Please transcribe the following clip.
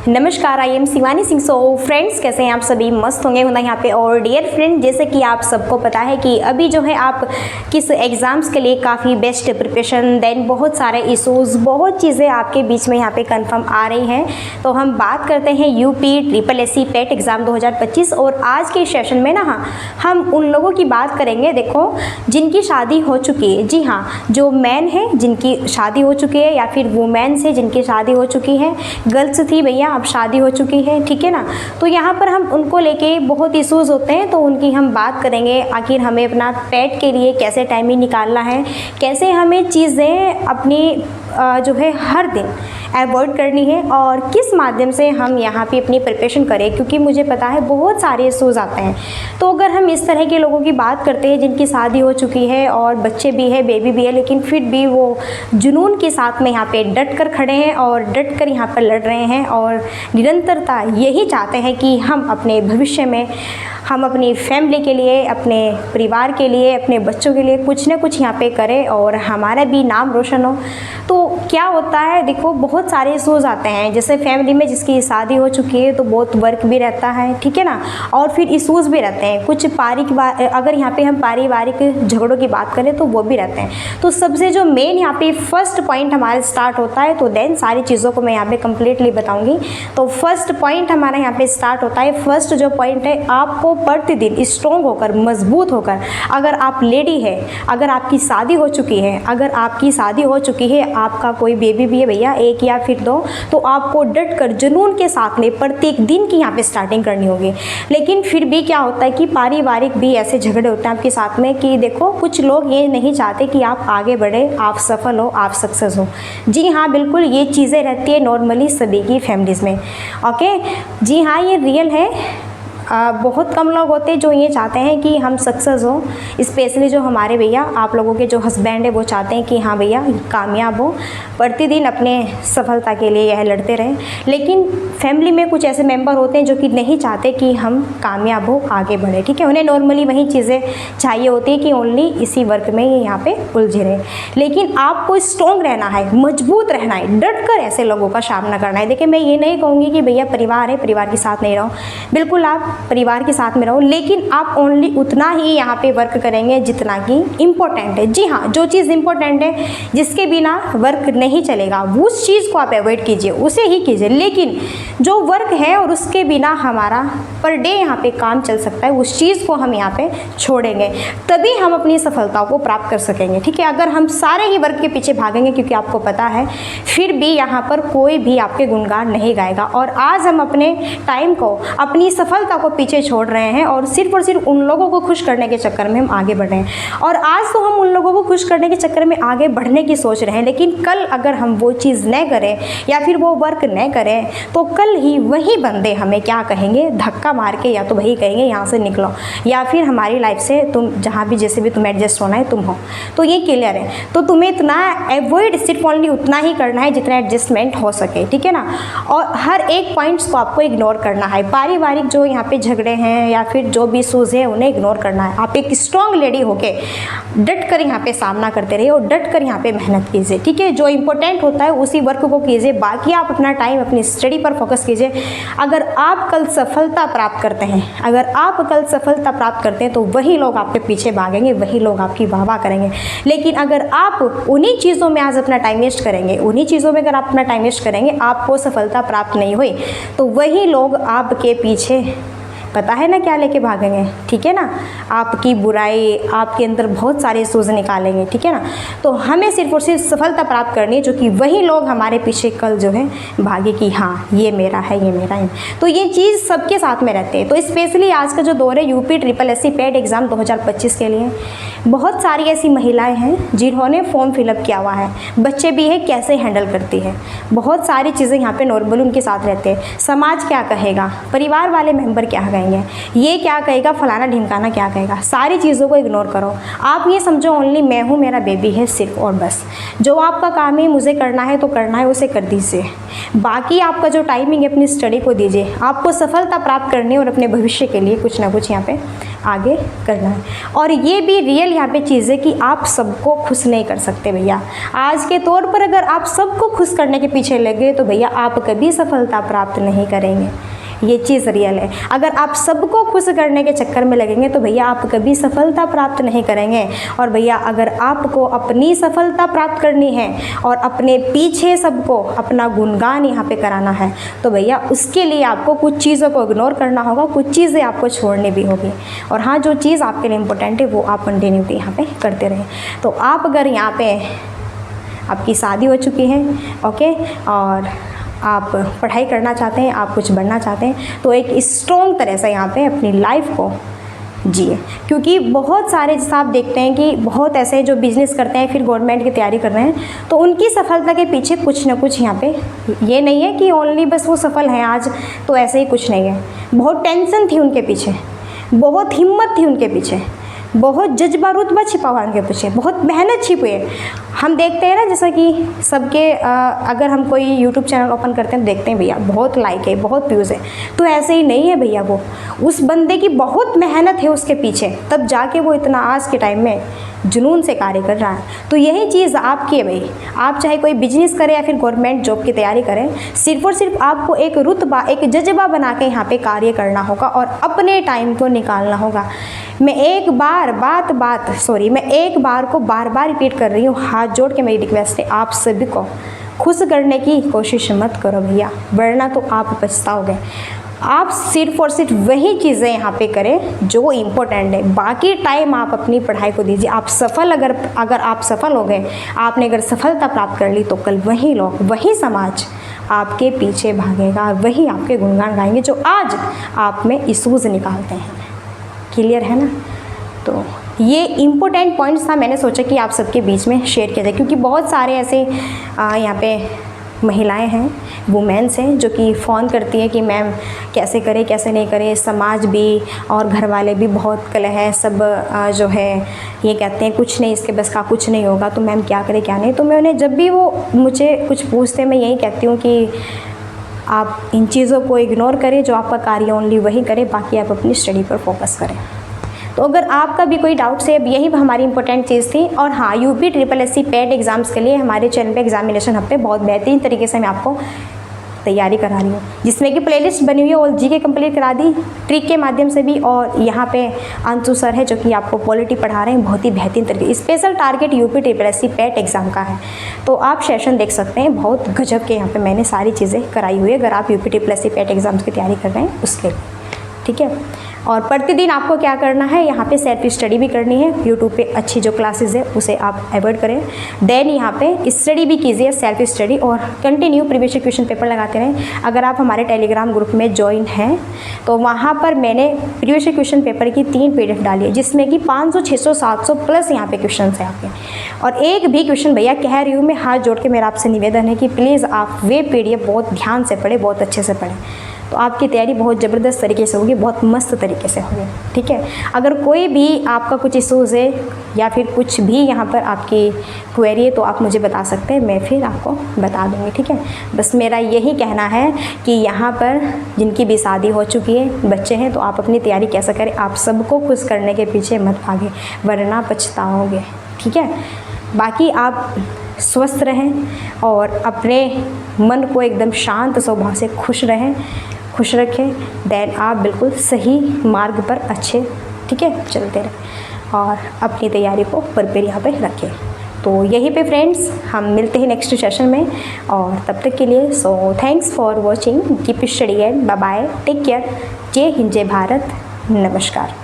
नमस्कार, I am Shivani Singh. So friends, कैसे हैं आप सभी? मस्त होंगे होना यहाँ पे। और डियर फ्रेंड, जैसे कि आप सबको पता है कि अभी जो है आप किस एग्ज़ाम्स के लिए काफ़ी बेस्ट प्रिपरेशन, देन बहुत सारे इशूज़, बहुत चीज़ें आपके बीच में यहाँ पे कंफर्म आ रही हैं। तो हम बात करते हैं यूपी SSC पेट एग्ज़ाम 2025। और आज के सेशन में ना हम उन लोगों की बात करेंगे, देखो, जिनकी शादी हो चुकी है। जी हाँ, जो मैन है जिनकी शादी हो चुकी है, या फिर वुमेन्स है जिनकी शादी हो चुकी है, गर्ल्स थी भैया अब शादी हो चुकी है, ठीक है ना। तो यहाँ पर हम उनको लेके बहुत इश्यूज़ होते हैं, तो उनकी हम बात करेंगे। आखिर हमें अपना पेट के लिए कैसे टाइमिंग निकालना है, कैसे हमें चीज़ें अपनी जो है हर दिन अवॉइड करनी है, और किस माध्यम से हम यहाँ पे अपनी प्रिपरेशन करें, क्योंकि मुझे पता है बहुत सारे इश्यूज़ आते हैं। तो अगर हम इस तरह के लोगों की बात करते हैं जिनकी शादी हो चुकी है और बच्चे भी है, बेबी भी है, लेकिन फिर भी वो जुनून के साथ में यहाँ पे डट कर खड़े हैं और डट कर यहाँ पर लड़ रहे हैं, और निरंतरता यही चाहते हैं कि हम अपने भविष्य में, हम अपनी फैमिली के लिए, अपने परिवार के लिए, अपने बच्चों के लिए कुछ ना कुछ यहाँ पे करें और हमारा भी नाम रोशन हो। तो क्या होता है, देखो, बहुत सारे इशूज़ आते हैं। जैसे फैमिली में जिसकी शादी हो चुकी है तो बहुत वर्क भी रहता है, ठीक है ना, और फिर इशूज़ भी रहते हैं कुछ अगर यहाँ पे हम पारिवारिक झगड़ों की बात करें तो वो भी रहते हैं। तो सबसे जो मेन यहाँ पे फर्स्ट पॉइंट हमारा स्टार्ट होता है, तो देन सारी चीज़ों को मैं यहाँ पे कम्प्लीटली बताऊँगी। तो फर्स्ट पॉइंट हमारा यहाँ पे स्टार्ट होता है। फर्स्ट जो पॉइंट है, आपको प्रतिदिन स्ट्रॉन्ग होकर, मजबूत होकर, अगर आप लेडी है, अगर आपकी शादी हो चुकी है, अगर आपकी शादी हो चुकी है, आपका कोई बेबी भी है भैया, एक या फिर दो, तो आपको डट कर जुनून के साथ में प्रत्येक दिन की यहाँ पे स्टार्टिंग करनी होगी। लेकिन फिर भी क्या होता है कि पारिवारिक भी ऐसे झगड़े होते हैं आपके साथ में कि देखो, कुछ लोग ये नहीं चाहते कि आप आगे बढ़े, आप सफल हो, आप सक्सेस हो। जी हाँ, बिल्कुल ये चीज़ें रहती है नॉर्मली सभी की फैमिलीज़ में। ओके, जी हाँ, ये रियल है। बहुत कम लोग होते हैं जो ये चाहते हैं कि हम सक्सेस हो। स्पेशली जो हमारे भैया, आप लोगों के जो हस्बैंड है, वो चाहते हैं कि हाँ भैया कामयाब हो, प्रतिदिन अपने सफलता के लिए यह लड़ते रहें। लेकिन फैमिली में कुछ ऐसे मेंबर होते हैं जो कि नहीं चाहते कि हम कामयाब हो, आगे बढ़े, ठीक है। उन्हें नॉर्मली वही चीज़ें चाहिए होती है कि ओनली इसी वर्क में ये यहाँ पे उलझे रहे। लेकिन आपको स्ट्रॉन्ग रहना है, मजबूत रहना है, डट कर ऐसे लोगों का सामना करना है। देखिए, मैं ये नहीं कहूँगी कि भैया परिवार है, परिवार के साथ नहीं रहो, बिल्कुल आप परिवार के साथ में रहो, लेकिन आप ओनली उतना ही यहाँ पे वर्क करेंगे जितना कि इम्पोर्टेंट है। जी हाँ, जो चीज़ इम्पोर्टेंट है, जिसके बिना वर्क नहीं चलेगा, उस चीज़ को आप अवॉइड कीजिए, उसे ही कीजिए। लेकिन जो वर्क है और उसके बिना हमारा पर डे यहाँ पे काम चल सकता है, उस चीज़ को हम यहाँ पे छोड़ेंगे, तभी हम अपनी सफलताओं को प्राप्त कर सकेंगे, ठीक है। अगर हम सारे ही वर्क के पीछे भागेंगे, क्योंकि आपको पता है फिर भी यहाँ पर कोई भी आपके गुणगान नहीं गाएगा। और आज हम अपने टाइम को, अपनी सफलता को पीछे छोड़ रहे हैं और सिर्फ उन लोगों को खुश करने के चक्कर में हम आगे बढ़ रहे हैं। और आज तो हम उन लोगों को खुश करने के चक्कर में आगे बढ़ने की सोच रहे हैं, लेकिन कल अगर हम वो चीज़ न करें या फिर वो वर्क न करें, तो कल ही वही बंदे हमें क्या कहेंगे, धक्का मार के, या तो वही कहेंगे यहाँ से निकलो, या फिर हमारी लाइफ से तुम जहाँ भी जैसे भी तुम्हें एडजस्ट होना है तुम हो। तो ये क्लियर है। तो तुम्हें इतना अवॉइड सिर्फ ओनली उतना ही करना है जितना एडजस्टमेंट हो सके, ठीक है ना। और हर एक पॉइंट्स को आपको इग्नोर करना है। पारिवारिक जो यहाँ पे झगड़े हैं या फिर जो भी इशूज़ है, उन्हें इग्नोर करना है। आप एक स्ट्रॉन्ग लेडी होके डट कर यहाँ पे सामना करते रहिए और डट कर यहाँ पे मेहनत कीजिए, ठीक है। जो इंपॉर्टेंट होता है उसी वर्क को कीजिए, बाकी आप अपना टाइम अपनी स्टडी पर फोकस कीजिए। अगर आप कल सफलता प्राप्त करते हैं, अगर आप कल सफलता प्राप्त करते हैं, तो वही लोग आपके पीछे भागेंगे, वही लोग आपकी वाह करेंगे। लेकिन अगर आप उन्हीं चीज़ों में आज अपना टाइम वेस्ट करेंगे, उन्हीं चीज़ों में अगर आप अपना टाइम वेस्ट करेंगे, आपको सफलता प्राप्त नहीं हुई, तो वही लोग आपके पीछे, पता है ना क्या लेके भागेंगे, ठीक है ना। आपकी बुराई, आपके अंदर बहुत सारे इशूज़ निकालेंगे, ठीक है ना। तो हमें सिर्फ और सिर्फ सफलता प्राप्त करनी है, जो कि वही लोग हमारे पीछे कल जो है भागे कि हाँ ये मेरा है, ये मेरा है। तो ये चीज़ सबके साथ में रहते हैं। तो स्पेशली आज का जो दौर है यूपी SSC पेट एग्ज़ाम 2025 के लिए, बहुत सारी ऐसी महिलाएं हैं जिन्होंने फॉर्म फिलअप किया हुआ है, बच्चे भी है, कैसे हैंडल करती है, बहुत सारी चीज़ें यहाँ पे नॉर्मल उनके साथ रहते हैं। समाज क्या कहेगा, परिवार वाले मेंबर क्या कहेंगे, कहेंगे, ये क्या कहेगा, फलाना ढिमकाना क्या कहेगा, सारी चीज़ों को इग्नोर करो। आप ये समझो ओनली मैं हूँ, मेरा बेबी है सिर्फ और बस। जो आपका काम है मुझे करना है तो करना है, उसे कर दीजिए। बाकी आपका जो टाइमिंग है अपनी स्टडी को दीजिए। आपको सफलता प्राप्त करनी है और अपने भविष्य के लिए कुछ ना कुछ यहाँ पे आगे करना है। और ये भी रियल यहाँ पे चीज़ है कि आप सबको खुश नहीं कर सकते भैया। आज के तौर पर अगर आप सबको खुश करने के पीछे लगे तो भैया आप कभी सफलता प्राप्त नहीं करेंगे। ये चीज़ रियल है। अगर आप सबको खुश करने के चक्कर में लगेंगे तो भैया आप कभी सफलता प्राप्त नहीं करेंगे। और भैया अगर आपको अपनी सफलता प्राप्त करनी है और अपने पीछे सबको अपना गुणगान यहाँ पे कराना है तो भैया उसके लिए आपको कुछ चीज़ों को इग्नोर करना होगा, कुछ चीज़ें आपको छोड़नी भी होगी। और हाँ, जो चीज़ आपके लिए इम्पोर्टेंट है वो आप कंटिन्यूटी यहाँ पे करते रहें। तो आप अगर यहाँ पे आपकी शादी हो चुकी है, ओके, और आप पढ़ाई करना चाहते हैं, आप कुछ बनना चाहते हैं, तो एक स्ट्रॉन्ग तरह से यहाँ पे अपनी लाइफ को जिए। क्योंकि बहुत सारे जैसा आप देखते हैं कि बहुत ऐसे जो बिज़नेस करते हैं फिर गवर्नमेंट की तैयारी कर रहे हैं, तो उनकी सफलता के पीछे कुछ ना कुछ यहाँ पे ये नहीं है कि ओनली बस वो सफल हैं आज तो ऐसे ही कुछ नहीं है। बहुत टेंशन थी उनके पीछे, बहुत हिम्मत थी उनके पीछे, बहुत जज्बा रुतबा छिपा हुआ उनके पीछे, बहुत मेहनत छिपी है। हम देखते हैं ना जैसा कि सबके अगर हम कोई यूट्यूब चैनल ओपन करते हैं तो देखते हैं भैया बहुत लाइक है, बहुत व्यूज़ है, तो ऐसे ही नहीं है भैया। वो उस बंदे की बहुत मेहनत है उसके पीछे, तब जाके वो इतना आज के टाइम में जुनून से कार्य कर रहा है। तो यही चीज़ आपकी है भाई। आप चाहे कोई बिजनेस करें या फिर गवर्नमेंट जॉब की तैयारी करें, सिर्फ और सिर्फ आपको एक रुतबा, एक जज्बा बना के यहाँ पे कार्य करना होगा और अपने टाइम को निकालना होगा। मैं एक बार को बार बार रिपीट कर रही हूँ, हाथ जोड़ के मेरी रिक्वेस्ट है आप सभी को खुश करने की कोशिश मत करो भैया, वरना तो आप पछताओगे। आप सिर्फ और सिर्फ वही चीज़ें यहाँ पे करें जो इम्पोर्टेंट है, बाकी टाइम आप अपनी पढ़ाई को दीजिए। आप सफल अगर आप सफल हो गए, आपने अगर सफलता प्राप्त कर ली तो कल वही लोग, वही समाज आपके पीछे भागेगा, वही आपके गुणगान गाएंगे जो आज आप में इश्यूज़ निकालते हैं। क्लियर है ना? तो ये इम्पोर्टेंट पॉइंट्स था, मैंने सोचा कि आप सबके बीच में शेयर किया जाए, क्योंकि बहुत सारे ऐसे यहाँ पे महिलाएं हैं, वुमेन्स हैं जो कि फ़ोन करती हैं कि मैम कैसे करें कैसे नहीं करें। समाज भी और घर वाले भी बहुत कलह है, सब जो है ये कहते हैं कुछ नहीं, इसके बस का कुछ नहीं होगा, तो मैम क्या करें क्या नहीं। तो मैं उन्हें जब भी वो मुझे कुछ पूछते मैं यही कहती हूँ कि आप इन चीज़ों को इग्नोर करें, जो आपका कार्य ओनली वही करें, बाकी आप अपनी स्टडी पर फोकस करें। तो अगर आपका भी कोई डाउट्स है, अब यही हमारी इंपॉर्टेंट चीज़ थी। और हाँ, यूपी SSS पेड एग्ज़ाम्स के लिए हमारे चैनल पे एग्जामिनेशन हफ्ते बहुत बेहतरीन तरीके से मैं आपको तैयारी करा रही हूँ, जिसमें कि प्लेलिस्ट बनी हुई है और जीके कंप्लीट करा दी ट्रिक के माध्यम से भी। और यहाँ पे अंशु सर है जो कि आपको पॉलिटी पढ़ा रहे हैं बहुत ही बेहतरीन तरीके। Special target UP SSS paid exam का है, तो आप सेशन देख सकते हैं, बहुत गजब के यहाँ पे मैंने सारी चीज़ें कराई हुई है अगर आप यूपी SSS पेड एग्ज़ाम्स की तैयारी कर रहे हैं उसके लिए। ठीक है। और प्रतिदिन आपको क्या करना है, यहाँ पे सेल्फ स्टडी भी करनी है। यूट्यूब पे अच्छी जो क्लासेस है उसे आप अवॉइड करें। देन यहाँ पे स्टडी भी कीजिए, सेल्फ स्टडी, और कंटिन्यू प्रीवियस क्वेश्चन पेपर लगाते रहें। अगर आप हमारे टेलीग्राम ग्रुप में ज्वाइन हैं तो वहाँ पर मैंने प्रीवियस क्वेश्चन पेपर की 3 PDF डाली है, जिसमें कि 500, 600, 700 प्लस यहाँ पे क्वेश्चन है आपके। और एक भी क्वेश्चन भैया कह रही हूँ मैं, हाथ जोड़ के मेरा आपसे निवेदन है कि प्लीज़ आप वे PDF बहुत ध्यान से पढ़ें, बहुत अच्छे से पढ़ें, तो आपकी तैयारी बहुत ज़बरदस्त तरीके से होगी, बहुत मस्त तरीके से होगी। ठीक है। अगर कोई भी आपका कुछ इशूज़ है या फिर कुछ भी यहाँ पर आपकी क्वेरी है तो आप मुझे बता सकते हैं, मैं फिर आपको बता दूँगी। ठीक है। बस मेरा यही कहना है कि यहाँ पर जिनकी भी शादी हो चुकी है, बच्चे हैं, तो आप अपनी तैयारी कैसे करें, आप सबको खुश करने के पीछे मत भागें, वरना पछताओगे। ठीक है। बाकी आप स्वस्थ रहें और अपने मन को एकदम शांत स्वभाव से खुश रखें, देन आप बिल्कुल सही मार्ग पर अच्छे, ठीक है, चलते रहें और अपनी तैयारी को प्रिपेयर यहाँ पे रखें। तो यहीं पे फ्रेंड्स हम मिलते हैं नेक्स्ट सेशन में, और तब तक के लिए so thanks for watching, keep study and bye bye, take care. जय हिंद, जय भारत, नमस्कार।